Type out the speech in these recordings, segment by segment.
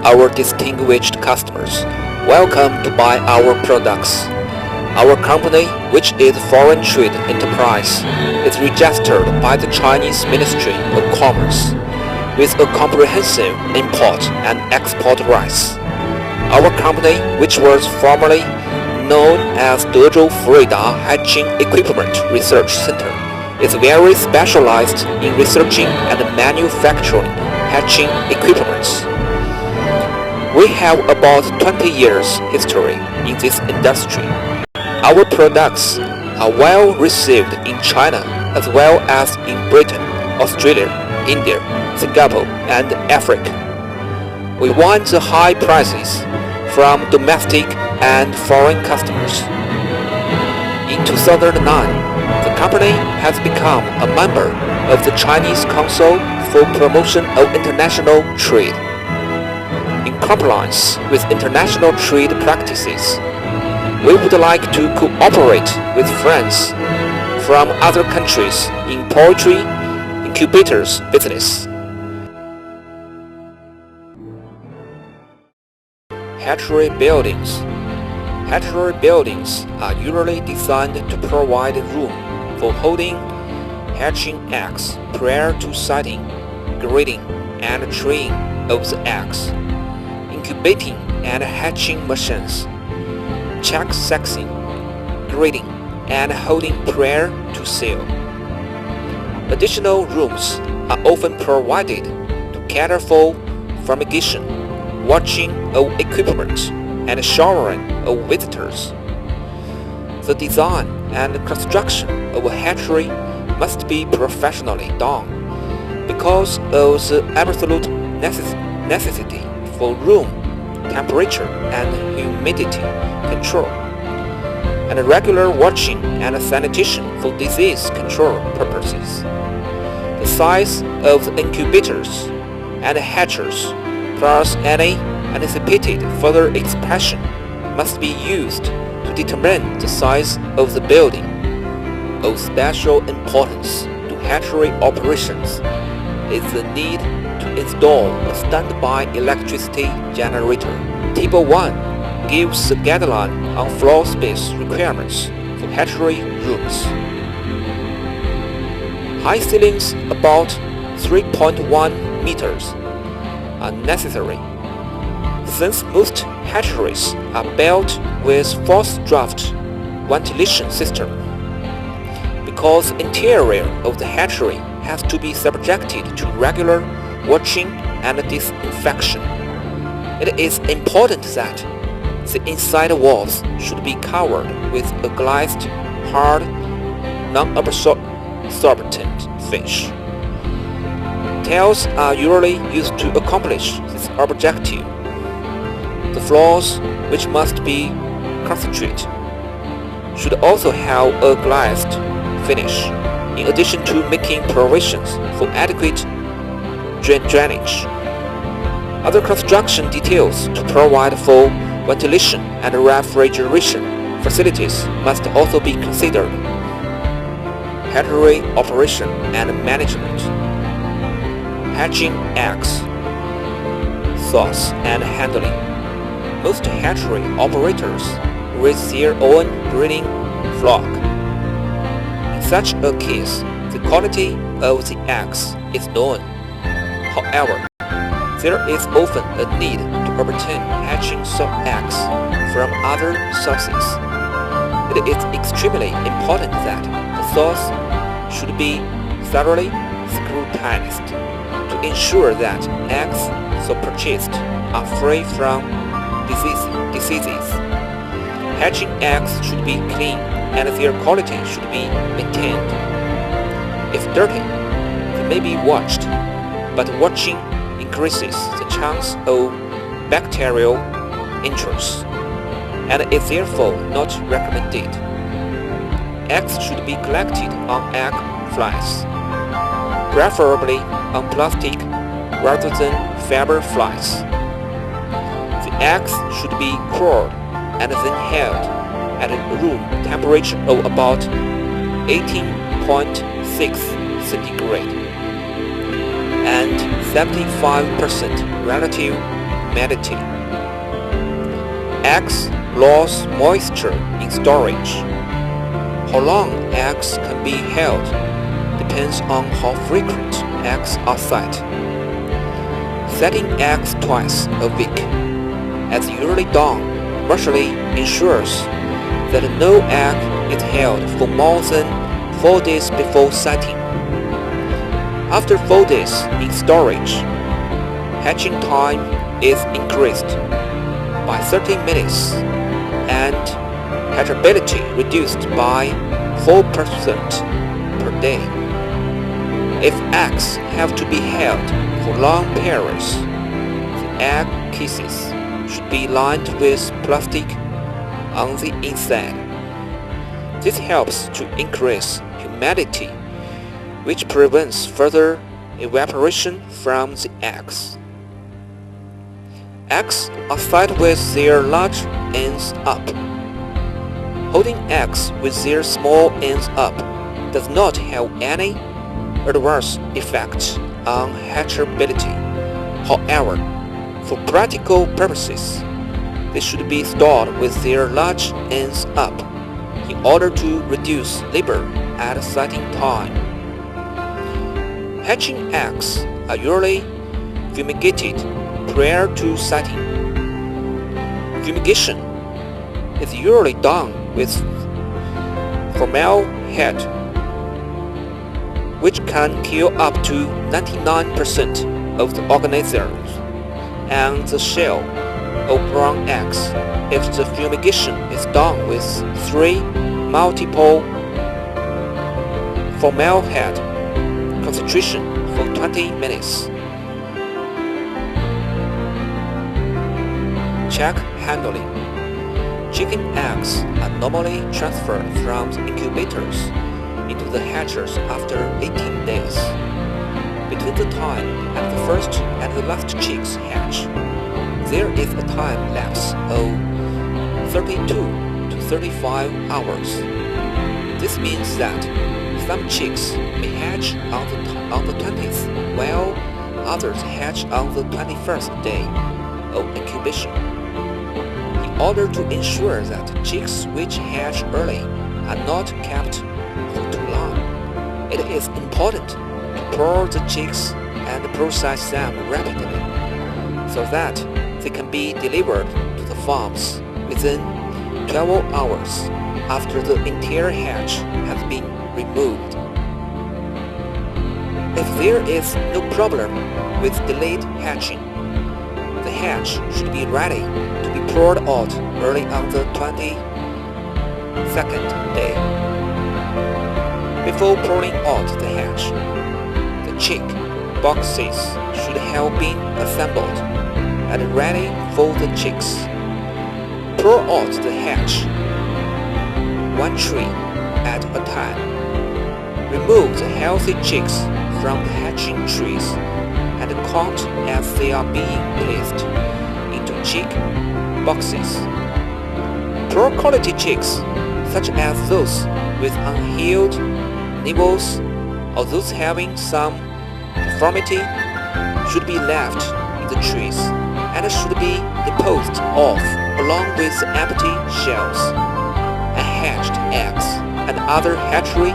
our distinguished customers, welcome to buy our products. Our company, which is a foreign trade enterprise, is registered by the Chinese Ministry of Commerce with a comprehensive import and export rights. Our company, which was formerly known as Dezhou Furuida Hatching Equipment Research Center, is very specialized in researching and manufacturing hatching equipments. We have about 20 years history in this industry. Our products are well received in China as well as in Britain, Australia, India, Singapore, and Africa. We want the high prices from domestic and foreign customers. In 2009, the company has become a member of the Chinese Council for Promotion of International Trade. In compliance with international trade practices, we would like to cooperate with friends from other countries in poultry incubators business. Hatchery buildings. Hatchery buildings are usually designed to provide room for holding hatching eggs prior to setting, grading, and traying of the eggs, incubating and hatching machines, check sexing, grading, and holding prior to sale. Additional rooms are often provided to cater for fumigation, watching of equipment, and showering of visitors. The design and construction of a hatchery must be professionally done because of the absolute necessity for room, temperature, and humidity control, and regular watching and sanitation for disease control purposes. The size of the incubators and hatchers, plus any anticipated further expansion, must be used to determine the size of the building. Of special importance to hatchery operations is the need to install a standby electricity generator. Table 1 gives the guideline on floor space requirements for hatchery rooms. High ceilings about 3.1 meters are necessary, since most hatcheries are built with forced draft ventilation system. Because the interior of the hatchery has to be subjected to regular watching and disinfection, it is important that the inside walls should be covered with a glazed, hard, non-absorbent finish. Tiles are usually used to accomplish this objective. The floors, which must be concentrated, should also have a glazed finish, in addition to making provisions for adequate drainage. Other construction details to provide for ventilation and refrigeration facilities must also be considered. Hatchery operation and management. Hatching eggs, source and handling. Most hatchery operators raise their own breeding flock. In such a case, the quality of the eggs is known. However, there is often a need to obtain hatching eggs from other sources. It is extremely important that the source should be thoroughly scrutinized to ensure that eggs so purchased are free from diseases. Hatching eggs should be clean and their quality should be maintained. If dirty, they may be washed, but washing increases the chance of bacterial entrance and is therefore not recommended. Eggs should be collected on egg flies, preferably on plastic rather than fiber flies. The eggs should be cooled and then held at a room temperature of about 18.6 centigrade and 75% relative humidity. Eggs lose moisture in storage. How long eggs can be held depends on how frequent eggs are set. Setting eggs twice a week, as usually done, virtually ensures that no egg is held for more than 4 days before setting. After 4 days in storage, hatching time is increased by 30 minutes and hatchability reduced by 4% per day. If eggs have to be held for long periods, the egg cases should be lined with plastic on the inside. This helps to increase humidity, which prevents further evaporation from the eggs. Eggs are set with their large ends up. Holding eggs with their small ends up does not have any adverse effect on hatchability. However, for practical purposes, they should be stored with their large ends up in order to reduce labor at setting time. Hatching eggs are usually fumigated prior to setting. Fumigation is usually done with formaldehyde, which can kill up to 99% of the organisms and the shell of brown eggs if the fumigation is done with 3 multiple formaldehyde concentration for 20 minutes. Check handling. Chicken eggs are normally transferred from the incubators into the hatchers after 18 days. Between the time that the first and the last chicks hatch, there is a time lapse of 32 to 35 hours. This means that some chicks may hatch on the 20th, while others hatch on the 21st day of incubation. In order to ensure that chicks which hatch early are not kept for too long, it is important to pour the chicks and process them rapidly, so that they can be delivered to the farms within 12 hours after the entire hatch has been removed. If there is no problem with delayed hatching, the hatch should be ready to be poured out early on the 22nd day. Before pouring out the hatch, the chick boxes should have been assembled and ready for the chicks. Pour out the hatch, 1 tree at a time. Remove the healthy chicks from the hatching trees and count as they are being placed into chick boxes. Poor quality chicks, such as those with unhealed nibbles or those having some deformity, should be left in the trees and should be disposed of along with the empty shells, unhatched eggs, and other hatchery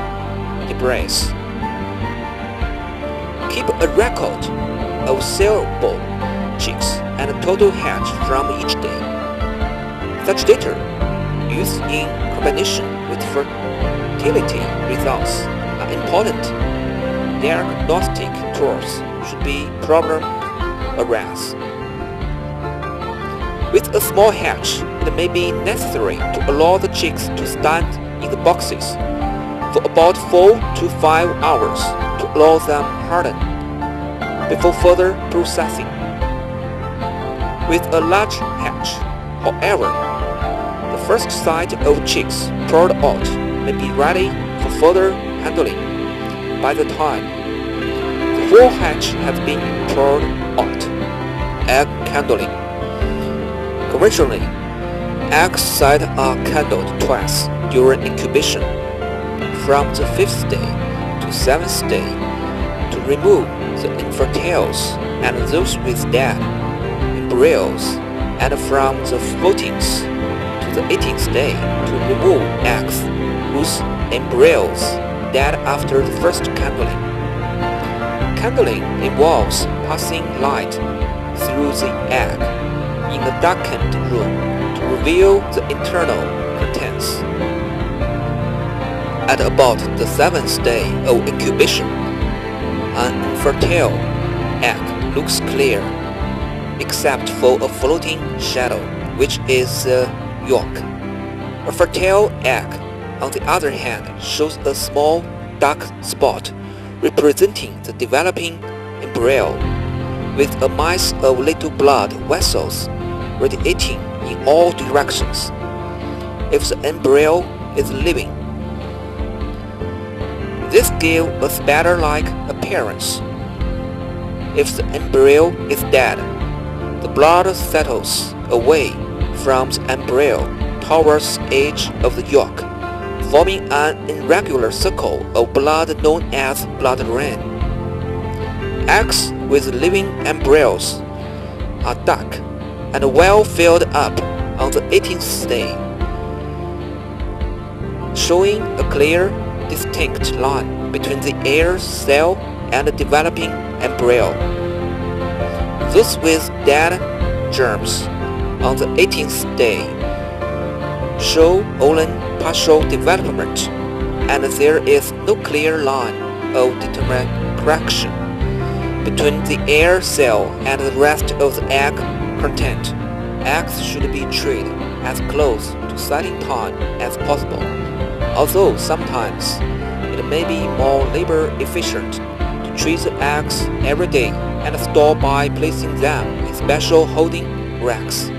debris. Keep a record of sellable chicks and total hatch from each day. Such data, used in combination with fertility results, are important. Diagnostic tools should be problem areas. With a small hatch, it may be necessary to allow the chicks to stand in the boxes for about 4 to 5 hours to allow them harden before further processing. With a large hatch, however, the first sight of chicks poured out may be ready for further handling by the time the whole hatch has been poured out. Egg candling. Conventionally, eggs set are candled twice during incubation, from the 5th day to 7th day, to remove the infertiles and those with dead, embryos, and from the 14th to the 18th day to remove eggs whose embryos died after the first candling. Candling involves passing light through the egg in a darkened room to reveal the internal contents. At about the 7th day of incubation, an infertile egg looks clear, except for a floating shadow, which is the yolk. A fertile egg, on the other hand, shows a small dark spot representing the developing embryo, with a mass of little blood vessels radiating in all directions, if the embryo is living. This gives a spider-like appearance. If the embryo is dead, the blood settles away from the embryo towards the edge of the yolk, forming an irregular circle of blood known as blood rain. Eggs with living embryos are dark and well filled up on the 18th day, showing a clear, distinct line between the air cell and the developing embryo. Those with dead germs on the 18th day show only partial development, and there is no clear line of demarcation between the air cell and the rest of the egg content. Eggs should be treated as close to setting time as possible, although sometimes it may be more labor efficient to treat the eggs every day and store by placing them in special holding racks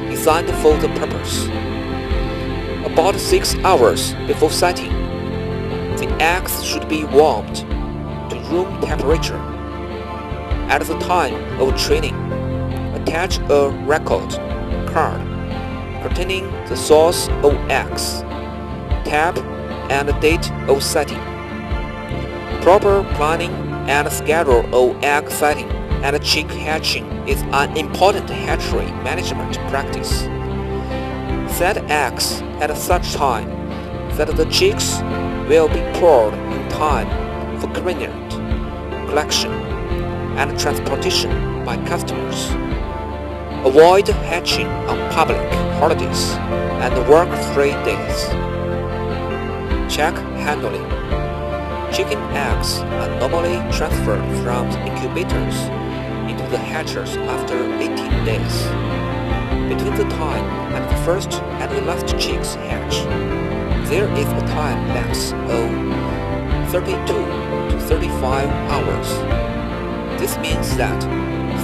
designed for the purpose. About 6 hours before setting, the eggs should be warmed to room temperature. At the time of training, attach a record card containing the source of eggs, tab, and the date of setting. Proper planning and schedule of egg setting and chick hatching is an important hatchery management practice. Set eggs at such time that the chicks will be poured in time for convenient collection and transportation by customers. Avoid hatching on public holidays and work-free days. Check handling. Chicken eggs are normally transferred from the incubators into the hatchers after 18 days. Between the time that the first and the last chicks hatch, there is a time lapse of 32 to 35 hours. This means that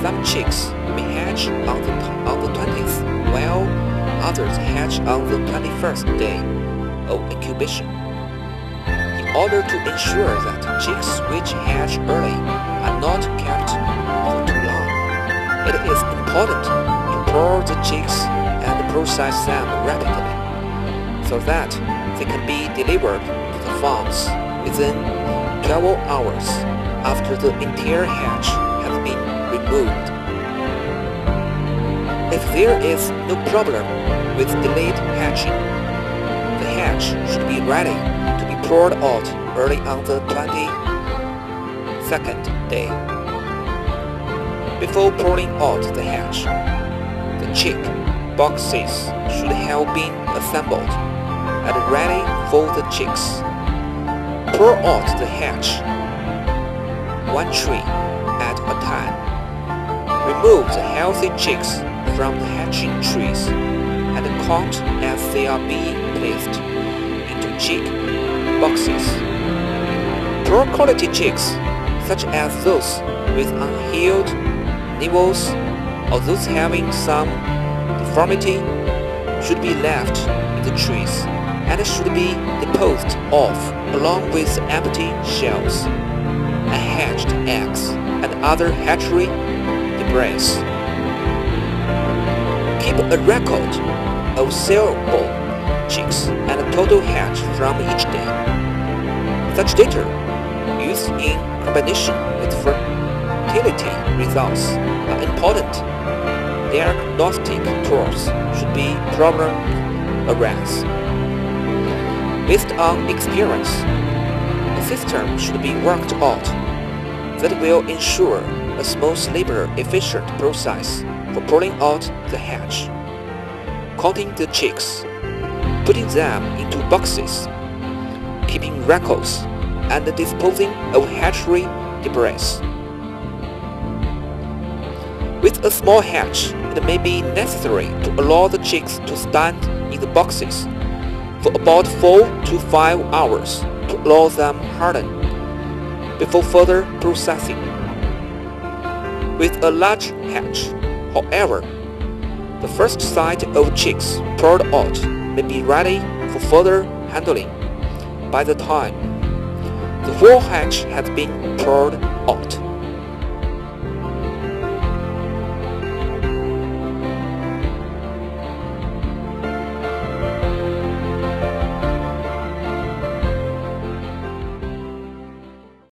some chicks may hatch on the 20th, while others hatch on the 21st day of incubation. In order to ensure that chicks which hatch early are not kept for too long, it is important to pour the chicks and process them rapidly, so that they can be delivered to the farms within 12 hours after the entire hatch has been removed. If there is no problem with delayed hatching, the hatch should be ready to be poured out early on the 22nd day. Before pouring out the hatch, the chick boxes should have been assembled and ready for the chicks. Pour out the hatch, one tree at a time. Remove the healthy chicks from the hatching trees and count as they are being placed into chick boxes. Poor quality chicks, such as those with unhealed nivels or those having some deformity, should be left in the trees and should be disposed of along with empty shells, unhatched eggs, and other hatchery debris. Keep a record of sellable chicks and total hatch from each day. Such data, used in combination with fertility results, are important diagnostic tools should be problem awareness. Based on experience, a system should be worked out that will ensure a smooth labor-efficient process for pulling out the hatch, counting the chicks, putting them into boxes, keeping records, and disposing of hatchery debris. With a small hatch, it may be necessary to allow the chicks to stand in the boxes for about 4 to 5 hours to allow them harden before further processing. With a large hatch, however, the first set of chicks pulled out may be ready for further handling by the time the whole hatch has been pulled out.